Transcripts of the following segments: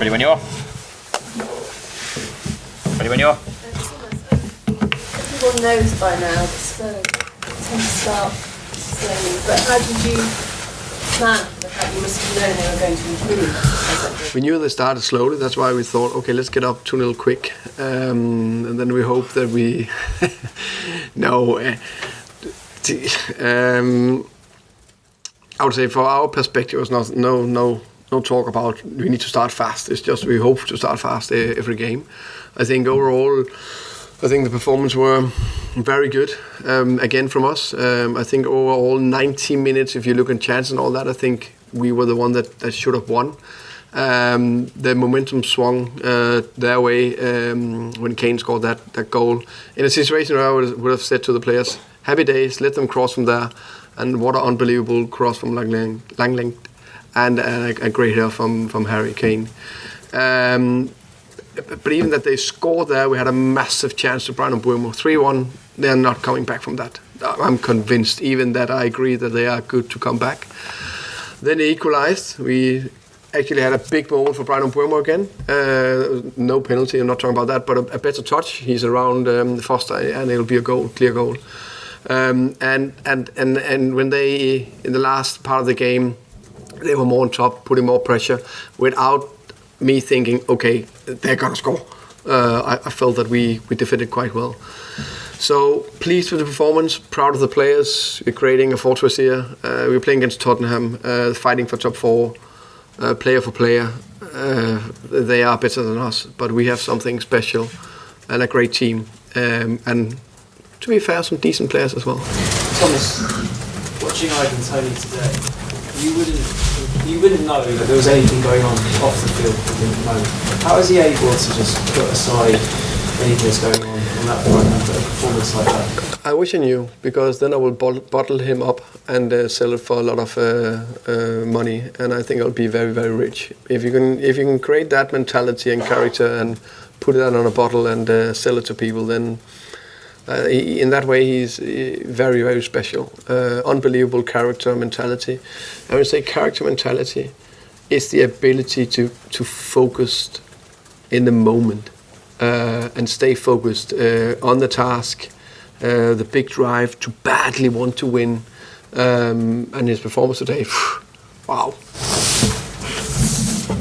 Ready when you are. Ready when you are. Everyone knows by now that Spurs tend to start slowly, but how did you plan for the fact you must have known they were going to improve? We knew they started slowly, that's why we thought, okay, let's get up 2-0 quick. And then we hope that we... I would say for our perspective, it was no talk about we need to start fast. It's just we hope to start fast every game. I think overall, the performance were very good again from us. I think overall 90 minutes, if you look at chance and all that, I think we were the one that should have won. The momentum swung their way when Kane scored that goal. In a situation where I would have said to the players, happy days, let them cross from there. And what an unbelievable cross from Langling and a great header from Harry Kane. But even that they scored there, we had a massive chance to Brentford 3-1. They're not coming back from that. I'm convinced, even that I agree that they are good to come back. Then they equalised. We actually had a big moment for Brentford again. No penalty, I'm not talking about that, but a better touch. He's around Foster, and it'll be a goal, clear goal. And when they, in the last part of the game, they were more on top, putting more pressure, without me thinking, okay, they're gonna score. I felt that we defended quite well. So pleased with the performance, proud of the players. We're creating a fortress here. We're playing against Tottenham, fighting for top 4, player for player. They are better than us, but we have something special and a great team. And to be fair, some decent players as well. Thomas, watching Ivan Toney today, you wouldn't know that there was anything going on off the field at the moment. How is he able to just put aside anything that's going on that front and put a performance like that? I wish I knew, because then I will bottle him up and sell it for a lot of money, and I think I'll be very, very rich. If you can create that mentality and character and put it on a bottle and sell it to people, then in that way he's very, very special. Unbelievable character mentality. I would say character mentality is the ability to focus in the moment and stay focused on the task, the big drive to badly want to win, and his performance today, wow.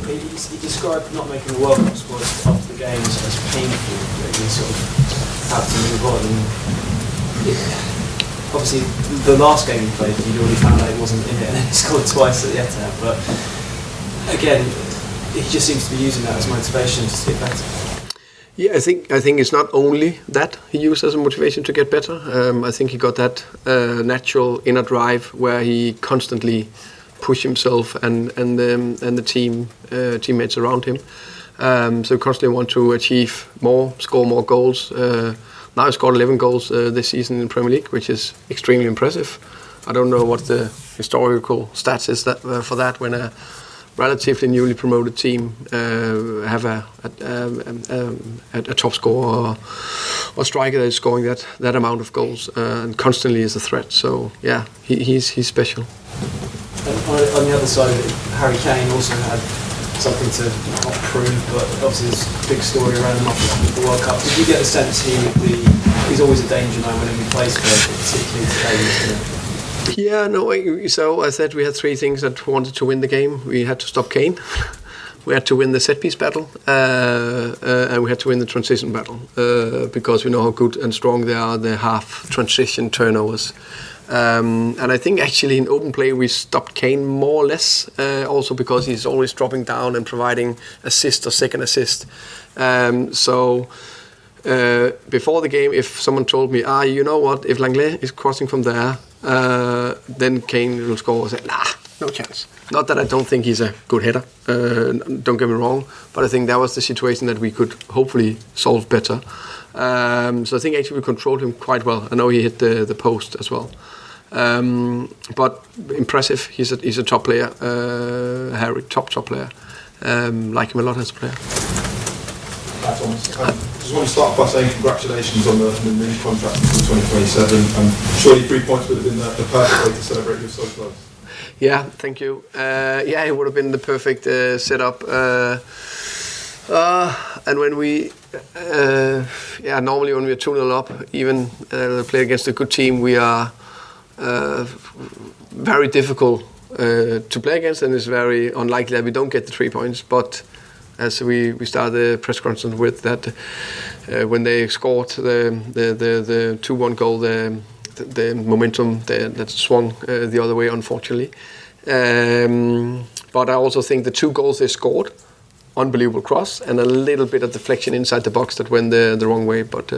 He described not making the World Cup squad after the games as painful, that he sort of had to move on. And obviously, the last game he played, he'd already found out he wasn't in it, and then he scored twice at the Etihad. But again, he just seems to be using that as motivation to get better. Yeah, I think it's not only that he used as a motivation to get better. I think he got that natural inner drive where he constantly push himself and the teammates around him. So constantly want to achieve more, score more goals. Now he scored 11 goals this season in Premier League, which is extremely impressive. I don't know what the historical stats is for that when a relatively newly promoted team have a top scorer or striker that is scoring that amount of goals and constantly is a threat. So yeah, he's special. And on the other side, Harry Kane also had something to not prove, but obviously there's a big story around him after the World Cup. Did you get a sense he's always a danger man whenever he plays for, particularly today? Yeah, no. So I said we had 3 things that wanted to win the game. We had to stop Kane, we had to win the set piece battle, and we had to win the transition battle because we know how good and strong they are. The half transition turnovers. And I think actually in open play we stopped Kane more or less, also because he's always dropping down and providing assist or second assist. So before the game, if someone told me, you know what, if Langlais is crossing from there, then Kane will score, I said, nah, no chance. Not that I don't think he's a good header, don't get me wrong, but I think that was the situation that we could hopefully solve better. So I think actually we controlled him quite well. I know he hit the post as well. But impressive. He's a top player. Harry, top player. Like him a lot as a player. Thomas, I just want to start by saying congratulations on the new contract until 2027. And surely 3 points would have been the perfect way to celebrate. You're so close. Yeah, thank you. It would have been the perfect setup. And when we, normally when we're 2-0 up, even play against a good team, we are very difficult to play against, and it's very unlikely that we don't get the 3 points. But as we started the press conference with that, when they scored the 2-1 goal, the momentum that swung the other way, unfortunately. But I also think the 2 goals they scored, unbelievable cross and a little bit of deflection inside the box that went the wrong way. But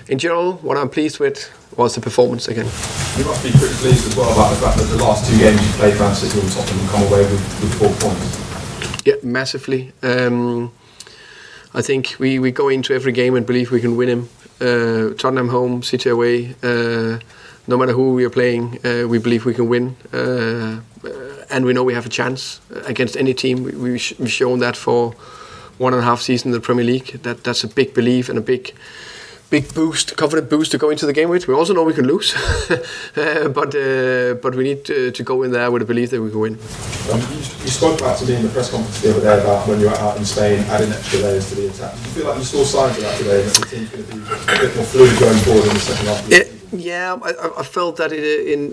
in general, what I'm pleased with was the performance again. You must be pretty pleased as well about the fact that the last 2 games you played, Man City and Tottenham, and come away with 4 points. Yeah, massively. I think we go into every game and believe we can win him. Tottenham home, City away. No matter who we are playing, we believe we can win. And we know we have a chance against any team. We've shown that for 1.5 seasons in the Premier League. That's a big belief and a big boost, confident boost to go into the game with. We also know we can lose, but we need to go in there with a belief that we can win. You spoke about to me in the press conference the other day about when you were out in Spain adding extra layers to the attack. Do you feel like you saw signs of that today, that the team's going to be a bit more fluid going forward in the second half? Yeah, I felt that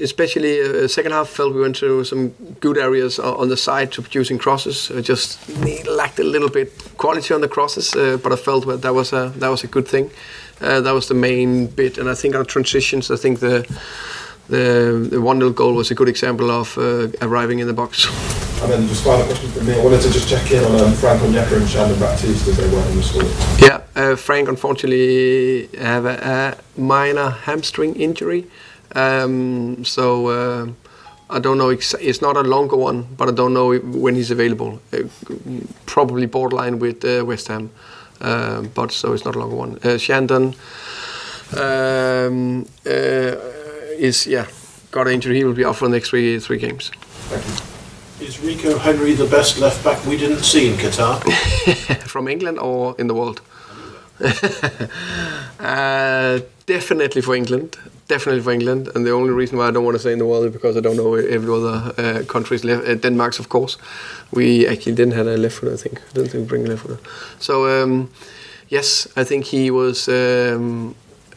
especially second half, felt we went to some good areas on the side to producing crosses. Just lacked a little bit quality on the crosses, but I felt that was a good thing. That was the main bit, and I think our transitions. I think the 1-0 goal was a good example of arriving in the box. And then just final question from me. I wanted to just check in on Frank Onyeka and Shandon Baptiste as they weren't in the squad. Yeah, Frank unfortunately have a minor hamstring injury, so I don't know. It's not a longer one, but I don't know when he's available. Probably borderline with West Ham, but so it's not a longer one. Shandon is got an injury. He will be out for the next three games. Thank you. Is Rico Henry the best left back we didn't see in Qatar? From England or in the world? Definitely for England. And the only reason why I don't want to say in the world is because I don't know every other country's left. Denmark's, of course. We actually didn't have a left footer, I think. I don't think we bring a left footer. So, yes, I think he was...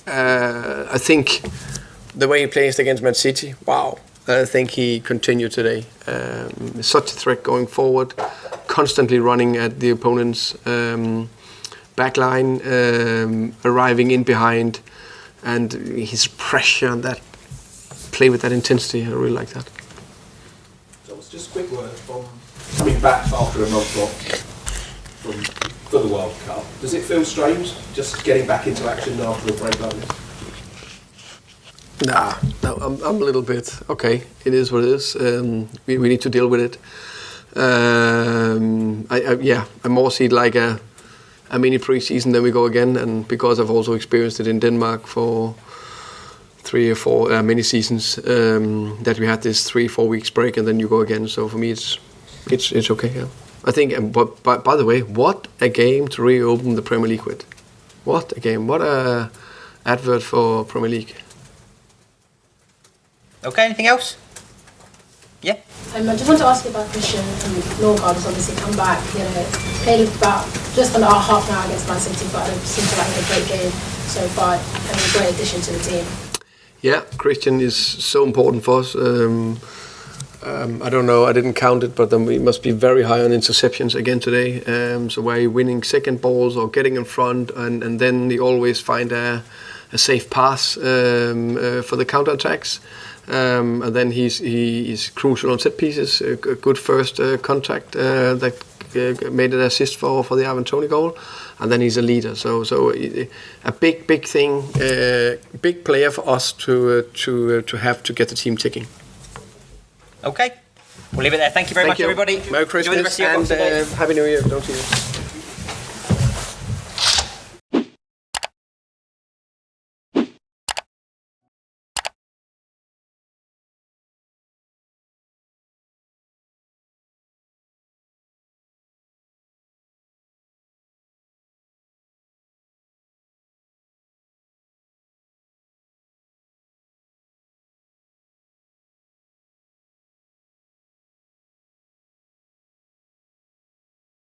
I think the way he plays against Man City, wow. I think he continued today. Such a threat going forward, constantly running at the opponent's backline, arriving in behind, and his pressure and that play with that intensity. I really like that. So it's just a quick word from coming back after a month off for the World Cup. Does it feel strange just getting back into action after a break like this? No, I'm a little bit okay. It is what it is. We need to deal with it. I more see it like a mini pre-season. Then we go again, and because I've also experienced it in Denmark for 3 or 4 mini seasons, that we had this 3-4 weeks break, and then you go again. So for me, it's okay. Yeah. I think. But by the way, what a game to reopen the Premier League with! What a game! What a advert for Premier League. Okay, anything else? Yeah. I just want to ask you about Christian. Norgaard has obviously come back. Played about just under half an hour against Man City, but it seems like a great game so far and a great addition to the team. Yeah, Christian is so important for us. I don't know, I didn't count it, but we must be very high on interceptions again today. So we're winning second balls or getting in front, and then we always find a safe pass for the counter-attacks. And then he's crucial on set pieces. A good first contact that made an assist for the Toney goal, and then he's a leader. So a big thing, big player for us to have to get the team ticking. Okay, we'll leave it there. Thank you very much, everybody. Merry Christmas and Happy New Year. Don't see you.